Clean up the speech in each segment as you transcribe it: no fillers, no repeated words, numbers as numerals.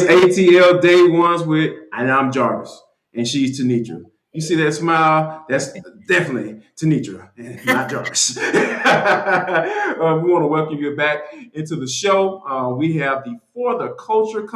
is ATL Day Ones and I'm Jarvis, and she's Tenitra. You see that smile? That's definitely Tenitra, and not Jarvis. We want to welcome you back into the show. We have the For the Culture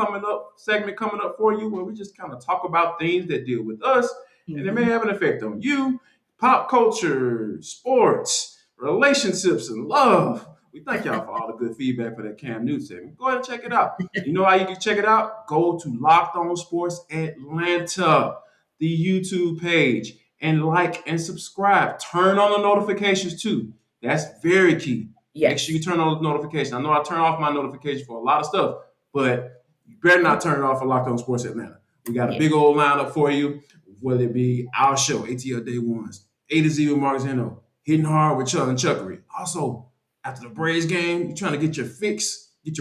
segment coming up for you, where we just kind of talk about things that deal with us, and they may have an effect on you. Pop culture, sports, relationships, and love. We thank y'all for all the good feedback for that Cam Newton segment. Go ahead and check it out. You know how you can check it out? Go to Locked On Sports Atlanta, the YouTube page, and like and subscribe. Turn on the notifications too. That's very key. Yes. Make sure you turn on the notifications. I know I turn off my notifications for a lot of stuff, but you better not turn it off for Locked On Sports Atlanta. We got a big old lineup for you, whether it be our show, ATL Day Ones, A to Z with Mark Zeno, Hitting Hard with Chuck and Chuckery. Also, after the Braves game, you're trying to get your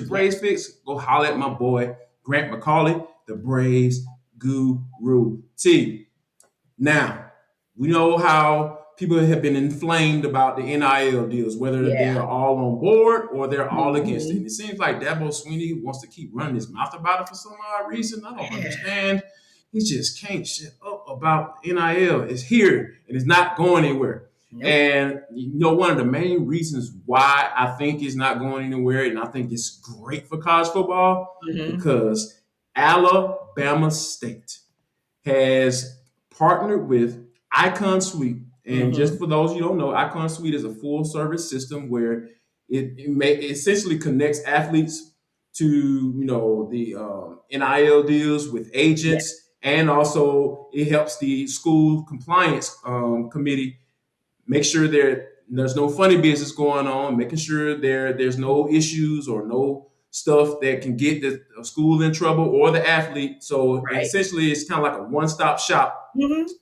Braves fix, go holler at my boy, Grant McCauley, the Braves Guru T. Now, we know how people have been inflamed about the NIL deals, whether they're all on board or they're all against it. And it seems like Dabo Swinney wants to keep running his mouth about it for some odd reason. I don't understand. He just can't shut up about NIL. It's here and it's not going anywhere. Nope. And one of the main reasons why I think it's not going anywhere, and I think it's great for college football, because Alabama State has partnered with Icon Suite. And just for those you don't know, Icon Suite is a full service system where it essentially connects athletes to the NIL deals with agents, and also it helps the school compliance committee make sure there's no funny business going on, making sure there's no issues or no stuff that can get the school in trouble or the athlete. So essentially, it's kind of like a one-stop shop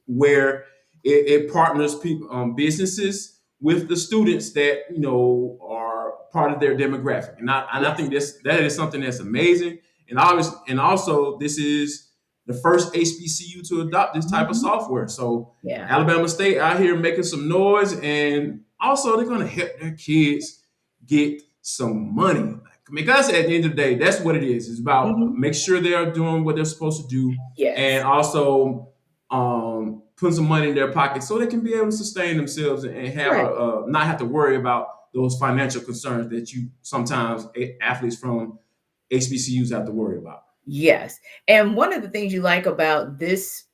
where it partners people, businesses with the students that are part of their demographic. And I think that is something that's amazing. And also this is the first HBCU to adopt this type of software. So Alabama State out here making some noise, and also they're going to help their kids get some money. Because at the end of the day, that's what it is. It's about make sure they are doing what they're supposed to do, and also put some money in their pocket so they can be able to sustain themselves and have not have to worry about those financial concerns that you sometimes athletes from HBCUs have to worry about. Yes. And one of the things you like about this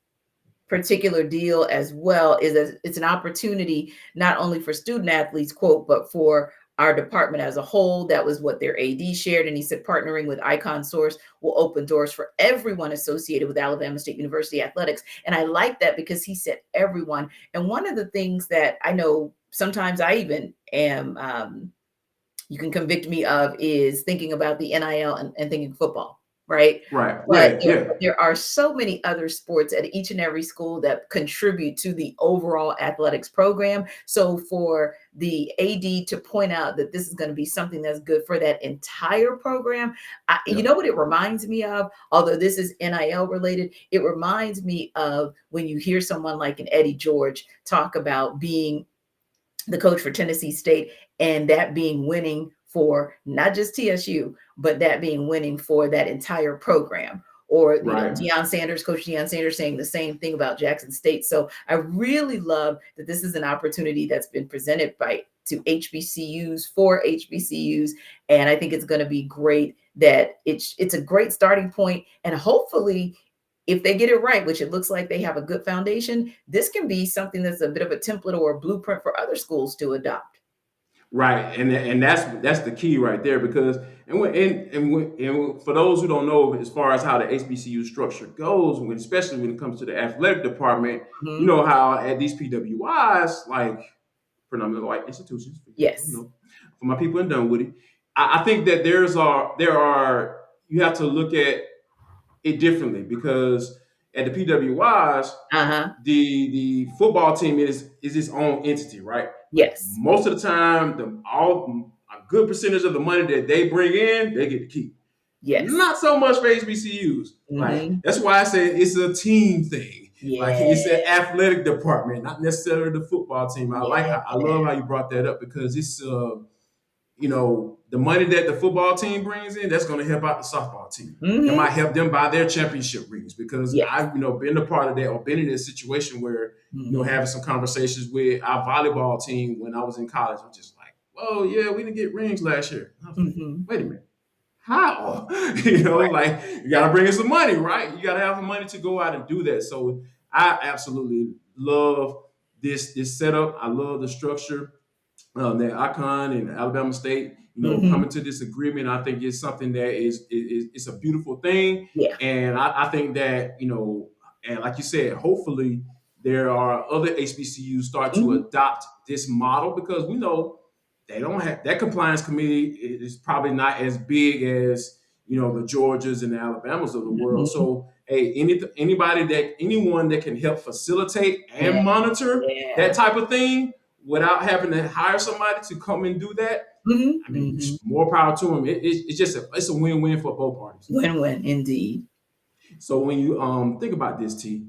particular deal as well is that it's an opportunity not only for student athletes, quote, but for our department as a whole. That was what their AD shared. And he said partnering with Icon Source will open doors for everyone associated with Alabama State University athletics. And I like that because he said everyone. And one of the things that I know sometimes I even am, you can convict me of, is thinking about the NIL and thinking football. Right. But there are so many other sports at each and every school that contribute to the overall athletics program. So for the AD to point out that this is going to be something that's good for that entire program, you know what it reminds me of? Although this is NIL related, it reminds me of when you hear someone like an Eddie George talk about being the coach for Tennessee State, and that being winning for not just TSU, but that being winning for that entire program. Or Deion Sanders, Coach Deion Sanders, saying the same thing about Jackson State. So I really love that this is an opportunity that's been presented to HBCUs for HBCUs, and I think it's going to be great. That it's a great starting point, and hopefully, if they get it right, which it looks like they have a good foundation, this can be something that's a bit of a template or a blueprint for other schools to adopt. Right, and that's the key right there, because and for those who don't know, as far as how the HBCU structure goes, especially when it comes to the athletic department, you know how at these PWIs, like predominantly white institutions, for my people in Dunwoody, I think that there are you have to look at it differently, because at the PWIs, the football team is its own entity, right? Yes. Most of the time, a good percentage of the money that they bring in, they get to keep. Yes. Not so much for HBCUs. Like, that's why I say it's a team thing. Like, it's an athletic department, not necessarily the football team. I love how you brought that up, because the money that the football team brings in, that's going to help out the softball team. It Mhm. might help them buy their championship rings because Yes. I've, been a part of that or been in this situation where, Mhm. having some conversations with our volleyball team when I was in college. I'm just like, oh, yeah, we didn't get rings last year. I was like, Mhm. wait a minute. How? Like you got to bring in some money, right? You got to have the money to go out and do that. So I absolutely love this setup. I love the structure that Icon and Alabama State, Mhm. coming to this agreement. I think it's something that is it's a beautiful thing, Yeah. and I think that and like you said, hopefully there are other HBCUs start to Mhm. adopt this model because we know they don't have that compliance committee is probably not as big as the Georgias and the Alabamas of the world. Mhm. So hey, anyone that can help facilitate and Yeah. monitor that Yeah. type of thing without having to hire somebody to come and do that, Mhm. I mean, Mhm. more power to them. It's just it's a win-win for both parties. Win-win indeed. So when you think about this, T,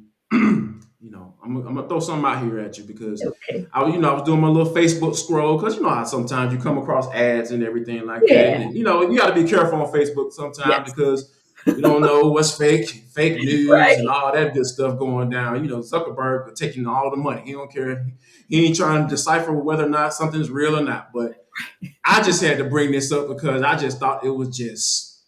I'm gonna throw something out here at you because Okay. I was doing my little Facebook scroll because how sometimes you come across ads and everything like that, Yeah. and you got to be careful on Facebook sometimes Yes. because you don't know what's fake news, and Right. all that good stuff going down. Zuckerberg taking all the money. He don't care. He ain't trying to decipher whether or not something's real or not. But I just had to bring this up because I just thought it was just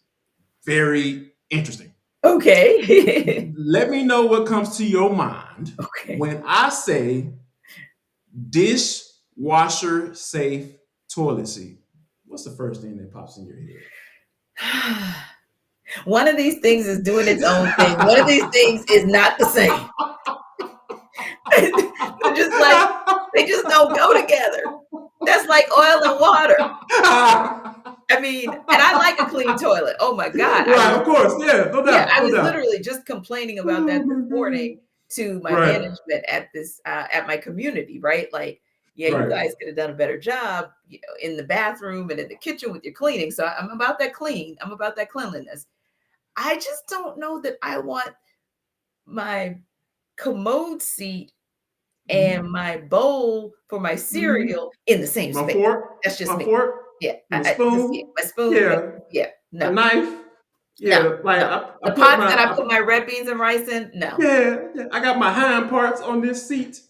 very interesting. Okay. Let me know what comes to your mind Okay. when I say dishwasher safe toilet seat. What's the first thing that pops in your One of these things is doing its own thing. One of these head? things is not the same. They're just like they just don't go together. That's like oil and water. I mean, and I like a clean toilet. Oh my God. Right, of course, yeah, no Yeah, doubt, I no was doubt. literally just complaining about Oh that my this god. morning to my Right, management at this at my community, right? Like, yeah, you right. guys could have done a better job, in the bathroom and in the kitchen with your cleaning. So I'm about that clean. I'm about that cleanliness. I just don't know that I want my commode seat and Mm-hmm. my bowl for my Mm-hmm. cereal in the same My space. fork, That's just my me. fork, Yeah, my just yeah, spoon, my spoon. No, yeah, yeah, a no, knife, no, yeah. Like no. I The put pots my that I put my red beans and rice in, no. yeah. I got my hind parts on this seat,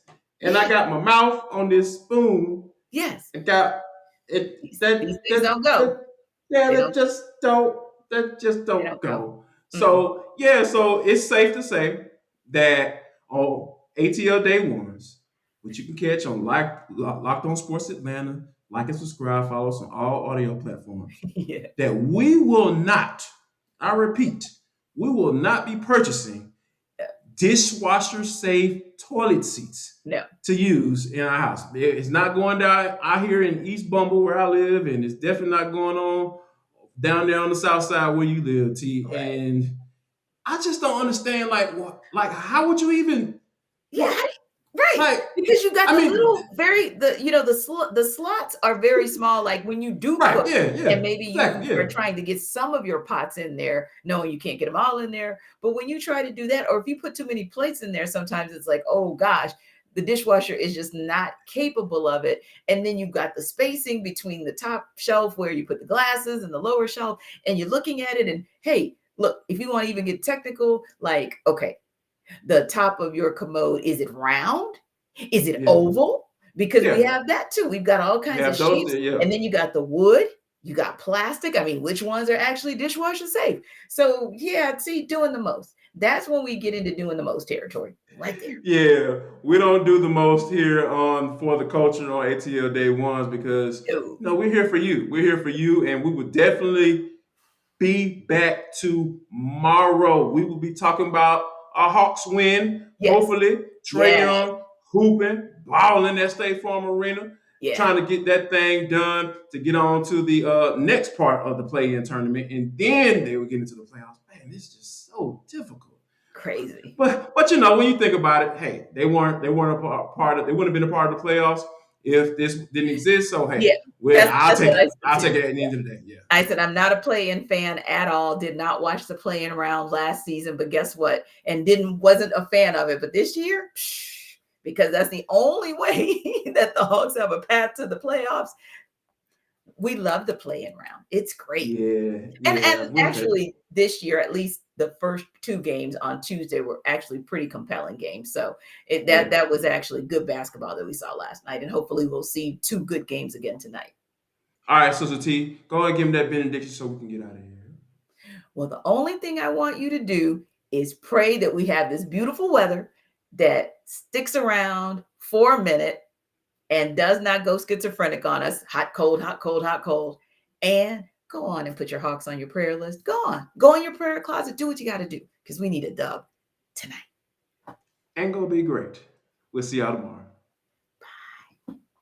and I Yeah, got my mouth on this spoon. yes. And got it These things don't go. that yeah, They don't. that just They don't don't go. go. Mm-mm. So yeah, so it's safe to say that on ATL day ones, which you can catch on Locked On Sports Atlanta, like and subscribe, follow us on all audio platforms. Yeah. That we will not, I repeat, we will not be purchasing dishwasher safe toilet seats No. to use in our house. It's not going down out here in East Bumble where I live, and it's definitely not going on down there on the south side where you live, T. Right. And I just don't understand, like how would you even Yeah. what Right. like Because you got I the mean little the slots are very small. Like when you do right, cook, yeah, and maybe you exactly, are yeah. trying to get some of your pots in there, knowing you can't get them all in there. But when you try to do that, or if you put too many plates in there, sometimes it's like, oh gosh, the dishwasher is just not capable of it. And then you've got the spacing between the top shelf where you put the glasses and the lower shelf, and you're looking at it, and hey, look, if you want to even get technical, like, okay, the top of your commode, is it round? Is it Yeah, oval? Because we yeah. have that too. We've got all We kinds of have those shapes. there, yeah. And then you got the wood, you got plastic. I mean, which ones are actually dishwasher safe? So, yeah, see, doing the most. That's when we get into doing the most territory right there. Yeah, we don't do the most here on For the Culture on ATL Day Ones because No. we're here for you. We're here for you, and we will definitely be back tomorrow. We will be talking about a Hawks win. Yes. Hopefully, Trey Yes. Young hooping, balling at State Farm Arena, Yeah. trying to get that thing done to get on to the next part of the play-in tournament, and then they will get into the playoffs. Man, this is just so difficult. Crazy. But when you think about it, hey, they weren't a part of, they wouldn't have been a part of the playoffs if this didn't exist. So Yeah. hey, well, I'll That's take what I it. said I'll too. take it at the end of the day. Yeah. I said, I'm not a play-in fan at all. Did not watch the play-in round last season, but guess what? And wasn't a fan of it. But this year, because that's the only way that the Hawks have a path to the playoffs. we love the play-in round. It's great. Yeah, And yeah. actually this year, at least the first 2 games on Tuesday were actually pretty compelling games. So that was actually good basketball that we saw last night. And hopefully we'll see 2 good games again tonight. All right, Sister T, go ahead and give him that benediction so we can get out of here. Well, the only thing I want you to do is pray that we have this beautiful weather that sticks around for a minute and does not go schizophrenic on us. Hot, cold, hot, cold, hot, cold. And go on and put your Hawks on your prayer list. Go on. Go in your prayer closet. Do what you got to do because we need a dub tonight. And go be great. We'll see y'all tomorrow.